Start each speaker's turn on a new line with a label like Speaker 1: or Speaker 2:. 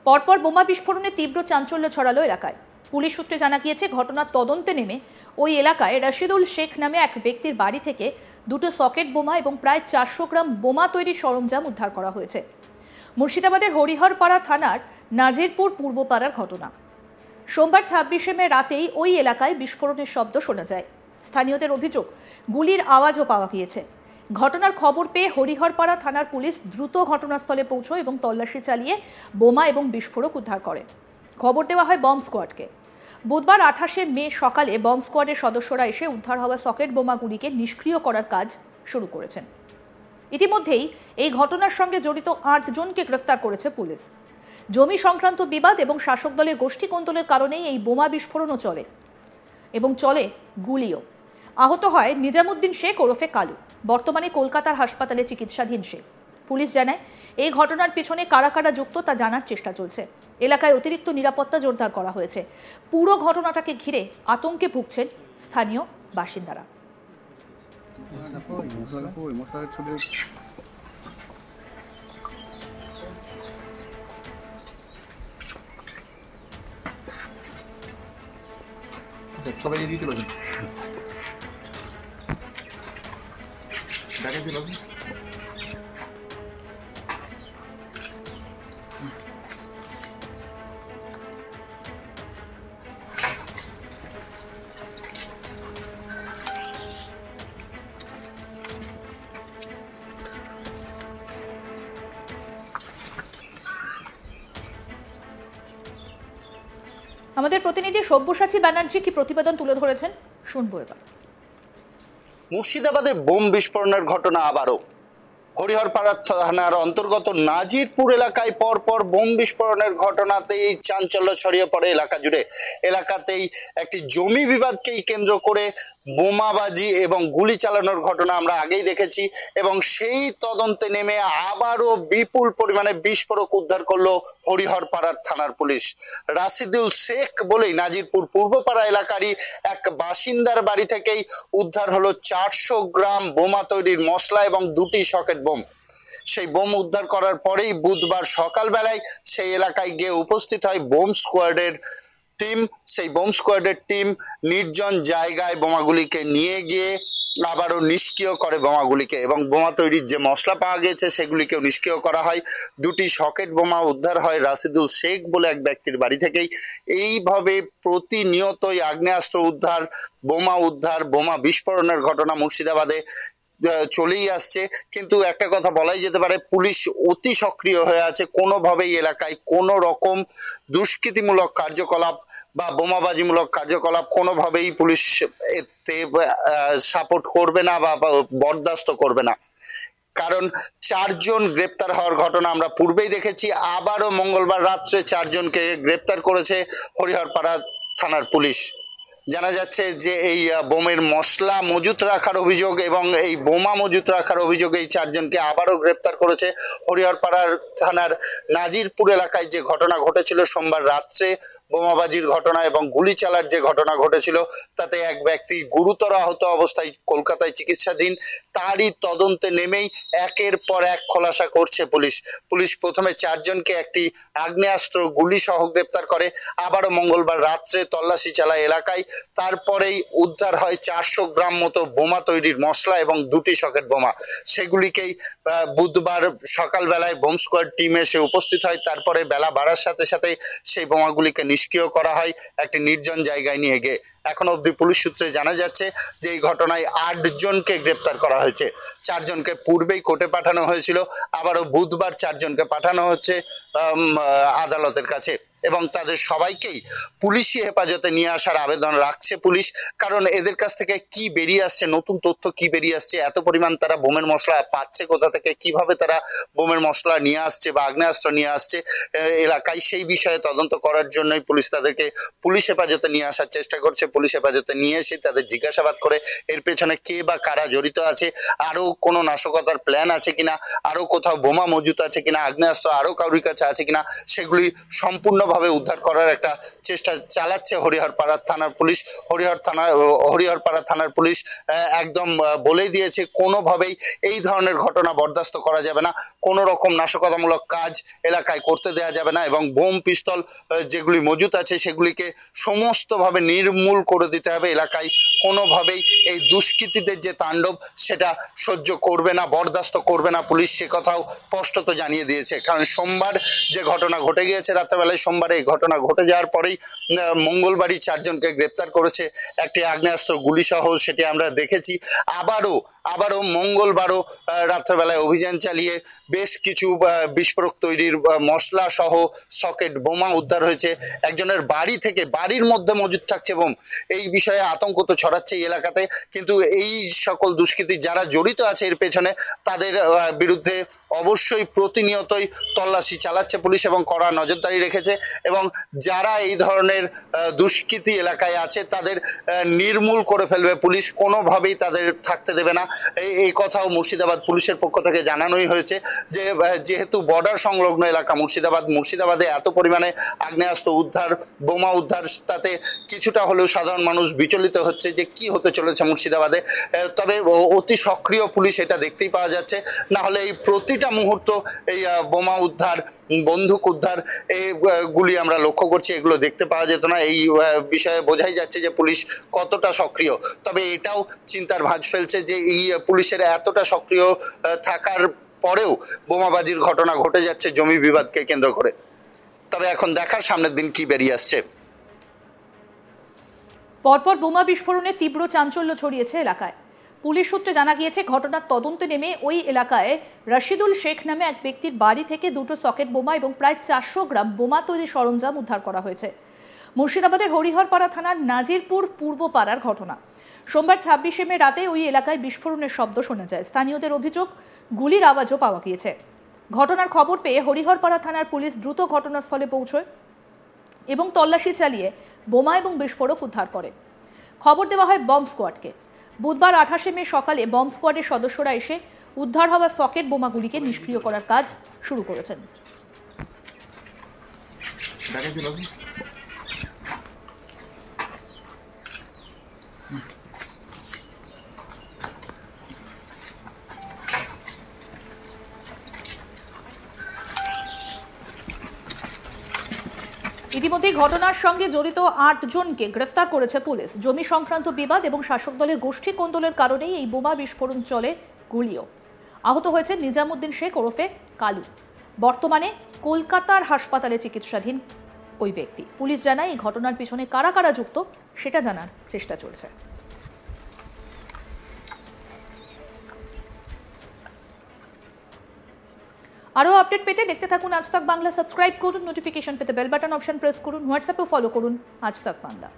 Speaker 1: পরপর বোমা বিস্ফোরণে তীব্র চাঞ্চল্য ছড়ালো এলাকায়। পুলিশ সূত্রে জানা গিয়েছে, ঘটনার তদন্তে নেমে ওই এলাকায় রশিদুল শেখ নামে এক ব্যক্তির বাড়ি থেকে দুটো সকেট বোমা এবং প্রায় 400 গ্রাম বোমা তৈরির সরঞ্জাম উদ্ধার করা হয়েছে। মুর্শিদাবাদের হরিহরপাড়া থানার নাজিরপুর পূর্বপাড়ার ঘটনা। সোমবার 26শে মে রাতেই ওই এলাকায় বিস্ফোরণের শব্দ শোনা যায়। স্থানীয়দের অভিযোগ, গুলির আওয়াজও পাওয়া গিয়েছে। ঘটনার খবর পেয়ে হরিহরপাড়া থানার পুলিশ দ্রুত ঘটনাস্থলে পৌঁছয় এবং তল্লাশি চালিয়ে বোমা এবং বিস্ফোরক উদ্ধার করে। খবর দেওয়া হয় বম্ব স্কোয়াডকে। বুধবার 28শে মে সকালে বম্ব স্কোয়াডের সদস্যরা এসে উদ্ধার হওয়া সকেট বোমাগুলিকে নিষ্ক্রিয় করার কাজ শুরু করেছেন। ইতিমধ্যেই এই ঘটনার সঙ্গে জড়িত 8 জনকে গ্রেফতার করেছে পুলিশ। জমি সংক্রান্ত বিবাদ এবং শাসক দলের গোষ্ঠী কোন্দলের কারণেই এই বোমা বিস্ফোরণও চলে এবং চলে গুলিও। আহত হয় নিজামুদ্দিন শেখ ওরফে কালু। বর্তমানে কলকাতার হাসপাতালে চিকিৎসাধীন সে। পুলিশ জানায়, এই ঘটনার পেছনে কারা কারা যুক্ত তা জানার চেষ্টা চলছে। এলাকায় অতিরিক্ত নিরাপত্তা জোরদার করা হয়েছে। পুরো ঘটনাটাকে ঘিরে আতঙ্কে ভুগছেন স্থানীয় বাসিন্দারা।
Speaker 2: সবাই দিতে পারেন দেখে দিল।
Speaker 1: আমাদের প্রতিনিধি সব্যসাচী ব্যানার্জি কি প্রতিবেদন তুলে ধরেছেন, শুনবো এবার।
Speaker 3: মুর্শিদাবাদে বোম বিস্ফোরণের ঘটনা আবারও। হরিহরপাড়া থানার অন্তর্গত নাজিরপুর এলাকায় পরপর বোম বিস্ফোরণের ঘটনাতেই চাঞ্চল্য ছড়িয়ে পড়ে এলাকা জুড়ে। এলাকাতেই একটি জমি বিবাদকেই কেন্দ্র করে বোমাবাজি এবং গুলি চালানোর ঘটনা আমরা আগেই দেখেছি এবং সেই তদন্তে নেমে আবারও বিপুল পরিমাণে বিস্ফোরক উদ্ধার করলো হরিহরপাড়ার থানার পুলিশ। রাশিদুল শেখ বলেই নাজিরপুর পূর্বপাড়া এলাকারই এক বাসিন্দার বাড়ি থেকেই উদ্ধার হলো 400 গ্রাম বোমা তৈরির মশলা এবং 2টি সকেট বোম। সেই বোম উদ্ধার করার পরেই বুধবার সকালবেলায় সেই এলাকায় গিয়ে উপস্থিত হয় বোম স্কোয়াডের টিম। সেই বোম স্কোয়াডের টিম নির্জন জায়গায় বোমাগুলিকে নিয়ে গিয়ে আবারও নিষ্ক্রিয় করে বোমাগুলিকে এবং বোমা তৈরির যে মশলা পাওয়া গেছে সেগুলিকেও নিষ্ক্রিয় করা হয়। 2টি সকেট বোমা উদ্ধার হয় রাশিদুল শেখ বলে এক ব্যক্তির বাড়ি থেকেই। এইভাবে প্রতিনিয়তই আগ্নেয়াস্ত্র উদ্ধার, বোমা বিস্ফোরণের ঘটনা মুর্শিদাবাদে চলেই আসছে। কিন্তু একটা কথা বলাই যেতে পারে, পুলিশ অতি সক্রিয় হয়ে আছে। কোনোভাবেই এলাকায় কোনো রকম দুষ্কৃতিমূলক কার্যকলাপ বা বোমাবাজিমূলক কার্যকলাপ কোনোভাবেই পুলিশ এতে সাপোর্ট করবে না বা বরদাস্ত করবে না। কারণ 4 জন গ্রেপ্তার হওয়ার ঘটনা আমরা পূর্বেই দেখেছি। আবারও মঙ্গলবার রাত্রে 4 জনকে গ্রেপ্তার করেছে হরিহরপাড়া থানার পুলিশ। জানা যাচ্ছে যে এই বোমের মশলা মজুত রাখার অভিযোগ এবং এই বোমা মজুত রাখার অভিযোগে এই 4 জনকে আবারও গ্রেপ্তার করেছে হরিহরপাড়ার থানার নাজিরপুর এলাকায়। যে ঘটনা ঘটেছিল সোমবার রাত্রে, বোমাবাজির ঘটনা এবং গুলি চালার যে ঘটনা ঘটেছিল, তাতে এক ব্যক্তি গুরুতর আহত অবস্থায় কলকাতায় চিকিৎসাধীন। তারই তদন্তে নেমেই একের পর এক খোলাসা করছে পুলিশ প্রথমে 4 জনকে একটি আগ্নেয়াস্ত্র গুলি সহ গ্রেপ্তার করে। আবারও মঙ্গলবার রাত্রে তল্লাশি চালায় এলাকায়। তারপরেই উদ্ধার হয় 400 গ্রাম মতো বোমা তৈরির মশলা এবং 2টি সকেট বোমা। সেগুলিকেই বুধবার সকালবেলায় বোম স্কোয়াড টিম এসে উপস্থিত হয়। তারপরে বেলা বাড়ার সাথে সাথে সেই বোমাগুলিকে নিষ্ক্রিয় করা হয় একটি নির্জন জায়গায় নিয়ে গিয়ে। এখন অবধি পুলিশ সূত্রে জানা যাচ্ছে যে এই ঘটনায় 8 জনকে গ্রেপ্তার করা হয়েছে। 4 জনকে পূর্বেই কোর্টে পাঠানো হয়েছিল, আবারও বুধবার 4 জনকে পাঠানো হচ্ছে আদালতের কাছে এবং তাদের সবাইকেই পুলিশি হেফাজতে নিয়ে আসার আবেদন রাখছে পুলিশ। কারণ এদের কাছ থেকে কি বেরিয়ে আসছে, নতুন তথ্য কি বেরিয়ে আসছে, এত পরিমাণ তারা বোমের মশলা পাচ্ছে কোথা থেকে, কিভাবে তারা বোমের মশলা নিয়ে আসছে বা আগ্নেয়াস্ত্র নিয়ে আসছে এলাকায়, সেই বিষয়ে তদন্ত করার জন্যই পুলিশ তাদেরকে পুলিশ হেফাজতে নিয়ে আসার চেষ্টা করছে। পুলিশ হেফাজতে নিয়ে এসে তাদের জিজ্ঞাসাবাদ করে এর পেছনে কে বা কারা জড়িত আছে, আরো কোনো নাশকতার প্ল্যান আছে কিনা, আরো কোথাও বোমা মজুত আছে কিনা, আগ্নেয়াস্ত্র আরো কারোর কাছে আছে কিনা, সেগুলি সম্পূর্ণ কোনোভাবে উদ্ধার করার একটা চেষ্টা চালাচ্ছে হরিহরপাড়া থানার পুলিশ। হরিহরপাড়া থানার পুলিশ একদম বলেই দিয়েছে কোনোভাবেই এই ধরনের ঘটনা বরদাস্ত করা যাবে না, কোনো রকম নাশকতামূলক কাজ এলাকায় করতে দেওয়া যাবে না এবং বোম পিস্তল যেগুলি মজুত আছে সেগুলিকে সমস্তভাবে নির্মূল করে দিতে হবে। এলাকায় কোনোভাবেই এই দুষ্কৃতীদের যে তাণ্ডব সেটা সহ্য করবে না, বরদাস্ত করবে না পুলিশ, সে কথাও স্পষ্টত জানিয়ে দিয়েছে। কারণ সোমবার যে ঘটনা ঘটে গিয়েছে রাত্রেবেলায়, সোমবারে এই ঘটনা ঘটে যাওয়ার পরেই মঙ্গলবারই 4 জনকে গ্রেপ্তার করেছে একটি আগ্নেয়াস্ত্র গুলি সহ, সেটি আমরা দেখেছি। আবারও মঙ্গলবারও রাত্রেবেলায় অভিযান চালিয়ে বেশ কিছু বিস্ফোরক তৈরির মশলা সহ সকেট বোমা উদ্ধার হয়েছে একজনের বাড়ি থেকে। বাড়ির মধ্যে মজুদ থাকছে বোম, এই বিষয়ে আতঙ্ক তো ছড়াচ্ছে এই এলাকাতে। কিন্তু এই সকল দুষ্কৃতী যারা জড়িত আছে এর পেছনে, তাদের বিরুদ্ধে অবশ্যই প্রতিনিয়তই তল্লাশি চালাচ্ছে পুলিশ এবং কড়া নজরদারি রেখেছে এবং যারা এই ধরনের দুষ্কৃতী এলাকায় আছে তাদের নির্মূল করে ফেলবে পুলিশ, কোনোভাবেই তাদের থাকতে দেবে না। এই কথাও মুর্শিদাবাদ পুলিশের পক্ষ থেকে জানানোই হয়েছে যে যেহেতু বর্ডার সংলগ্ন এলাকা মুর্শিদাবাদে এত পরিমাণে আগ্নেয়াস্ত্র উদ্ধার, বোমা উদ্ধার, তাতে কিছুটা হলেও সাধারণ মানুষ বিচলিত হচ্ছে যে কি হতে চলেছে মুর্শিদাবাদে। তবে অতি সক্রিয় পুলিশ, এটা দেখতেই পাওয়া যাচ্ছে। না হলে এই প্রতিটা মুহূর্ত এই বোমা উদ্ধার, বন্দুক উদ্ধার, এগুলি আমরা লক্ষ্য করছি, এগুলো দেখতে পাওয়া যেত না। এই বিষয়ে বোঝাই যাচ্ছে যে পুলিশ কতটা সক্রিয়। তবে এটাও চিন্তার ভাঁজ ফেলছে যে এই পুলিশের এতটা সক্রিয় থাকার পরেও বোমাবাজির ঘটনা ঘটে যাচ্ছে জমি বিবাদকে কেন্দ্র করে। তবে এখন দেখার সামনের দিন কি বেরিয়ে আসছে।
Speaker 1: পরপর বোমা বিস্ফোরণে তীব্র চাঞ্চল্য ছড়িয়েছে এলাকায়। পুলিশ সূত্রে জানা গিয়েছে ঘটনার তদন্তে নেমে ওই এলাকায় রশিদুল শেখ নামে এক ব্যক্তির বাড়ি থেকে 2টো সকেট বোমা এবং প্রায় 400 গ্রাম বোমা তৈরি সরঞ্জাম উদ্ধার করা হয়েছে। মুর্শিদাবাদের হরিহরপাড়া থানার নাজিরপুর পূর্বপাড়ার ঘটনা। সোমবার 26শে মে রাতে ওই এলাকায় বিস্ফোরণের শব্দ শোনা যায়। স্থানীয়দের অভিযোগ গুলির আওয়াজও পাওয়া গিয়েছে। ঘটনার খবর পেয়ে হরিহরপাড়া থানার পুলিশ দ্রুত ঘটনাস্থলে পৌঁছয় এবং তল্লাশি চালিয়ে বোমা এবং বিস্ফোরক উদ্ধার করে। খবর দেওয়া হয় বম্ব স্কোয়াডকে। বুধবার 28শে মে সকালে বম্ব স্কোয়াডের সদস্যরা এসে উদ্ধার হওয়া সকেট বোমাগুলিকে নিষ্ক্রিয় করার কাজ শুরু করেছেন। ইতিমধ্যে ঘটনার সঙ্গে জড়িত 8 জনকে গ্রেফতার করেছে পুলিশ। জমি সংক্রান্ত বিবাদ এবং শাসক দলের গোষ্ঠী কোন্দলের কারণেই এই বোমা বিস্ফোরণ চলে, গুলিও। আহত হয়েছে নিজামুদ্দিন শেখ ওরফে কালু। বর্তমানে কলকাতার হাসপাতালে চিকিৎসাধীন ওই ব্যক্তি। পুলিশ জানায় এই ঘটনার পিছনে কারা কারা যুক্ত সেটা জানার চেষ্টা চলছে। আরও আপডেট পেতে দেখতে থাকুন আজ তাক বাংলা। সাবস্ক্রাইব করুন, নোটিফিকেশন পেতে বেল বাটন অপশন প্রেস করুন, হোয়াটসঅ্যাপে ফলো করুন আজ তাক বাংলা।